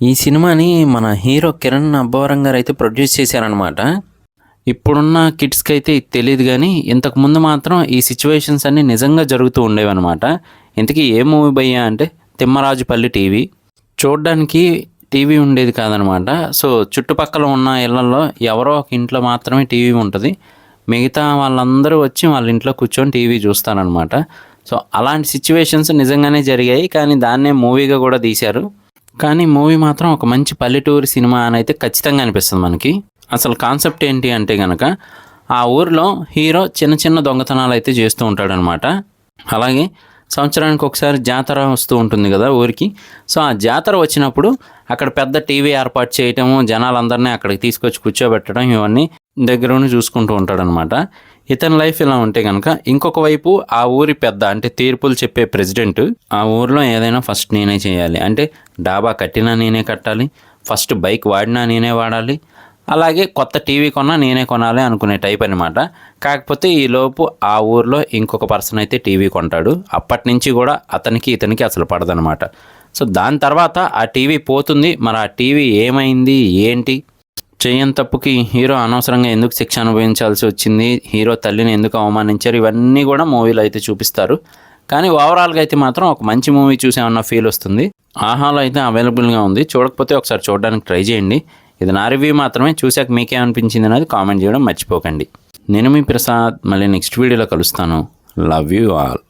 ఈ సినిమాని మన హీరో కిరణ్ అబ్బవరం గారు అయితే ప్రొడ్యూస్ చేశారనమాట. ఇప్పుడున్న కిడ్స్కి అయితే ఇది తెలియదు కానీ ఇంతకుముందు మాత్రం ఈ సిచ్యువేషన్స్ అన్నీ నిజంగా జరుగుతూ ఉండేవన్నమాట. ఇంతకీ ఏ మూవీ భయ్యా అంటే తిమ్మరాజుపల్లి టీవీ. చూడ్డానికి టీవీ ఉండేది కాదనమాట. సో చుట్టుపక్కల ఉన్న ఇళ్లలో ఎవరో ఒక ఇంట్లో మాత్రమే టీవీ ఉంటుంది. మిగతా వాళ్ళందరూ వచ్చి వాళ్ళ ఇంట్లో కూర్చొని టీవీ చూస్తారనమాట. సో అలాంటి సిచ్యువేషన్స్ నిజంగానే జరిగాయి, కానీ దాన్నే మూవీగా కూడా తీశారు. కానీ మూవీ మాత్రం ఒక మంచి పల్లెటూరు సినిమా అని అయితే ఖచ్చితంగా అనిపిస్తుంది మనకి. అసలు కాన్సెప్ట్ ఏంటి అంటే కనుక, ఆ ఊరిలో హీరో చిన్న చిన్న దొంగతనాలు అయితే చేస్తూ ఉంటాడనమాట. అలాగే సంవత్సరానికి ఒకసారి జాతర వస్తూ ఉంటుంది కదా ఊరికి. సో ఆ జాతర వచ్చినప్పుడు అక్కడ పెద్ద టీవీ ఏర్పాటు చేయటము, జనాలందరినీ అక్కడికి తీసుకొచ్చి కూర్చోబెట్టడం, ఇవన్నీ దగ్గరుండి చూసుకుంటూ ఉంటాడనమాట. ఇతని లైఫ్ ఇలా ఉంటే కనుక, ఇంకొక వైపు ఆ ఊరి పెద్ద అంటే తీర్పులు చెప్పే ప్రెసిడెంట్, ఆ ఊరిలో ఏదైనా ఫస్ట్ నేనే చేయాలి అంటే డాబా కట్టినా నేనే కట్టాలి, ఫస్ట్ బైక్ వాడినా నేనే వాడాలి, అలాగే కొత్త టీవీ కొన్నా నేనే కొనాలి అనుకునే టైప్ అనమాట. కాకపోతే ఈలోపు ఆ ఊర్లో ఇంకొక పర్సన్ అయితే టీవీ కొంటాడు. అప్పటి నుంచి కూడా అతనికి ఇతనికి అసలు పడదనమాట. సో దాని తర్వాత ఆ టీవీ పోతుంది. మరి ఆ టీవీ ఏమైంది ఏంటి, చేయని తప్పుకి హీరో అనవసరంగా ఎందుకు శిక్ష అనుభవించాల్సి వచ్చింది, హీరో తల్లిని ఎందుకు అవమానించారు, ఇవన్నీ కూడా మూవీలో అయితే చూపిస్తారు. కానీ ఓవరాల్గా అయితే మాత్రం ఒక మంచి మూవీ చూసామన్న ఫీల్ వస్తుంది. ఆహాలో అయితే అవైలబుల్గా ఉంది. చూడకపోతే ఒకసారి చూడడానికి ట్రై చేయండి. ఇది నా రివ్యూ మాత్రమే. చూశాక మీకేమనిపించింది అనేది కామెంట్ చేయడం మర్చిపోకండి. నేను మీ ప్రసాద్. మళ్ళీ నెక్స్ట్ వీడియోలో కలుస్తాను. Love you all.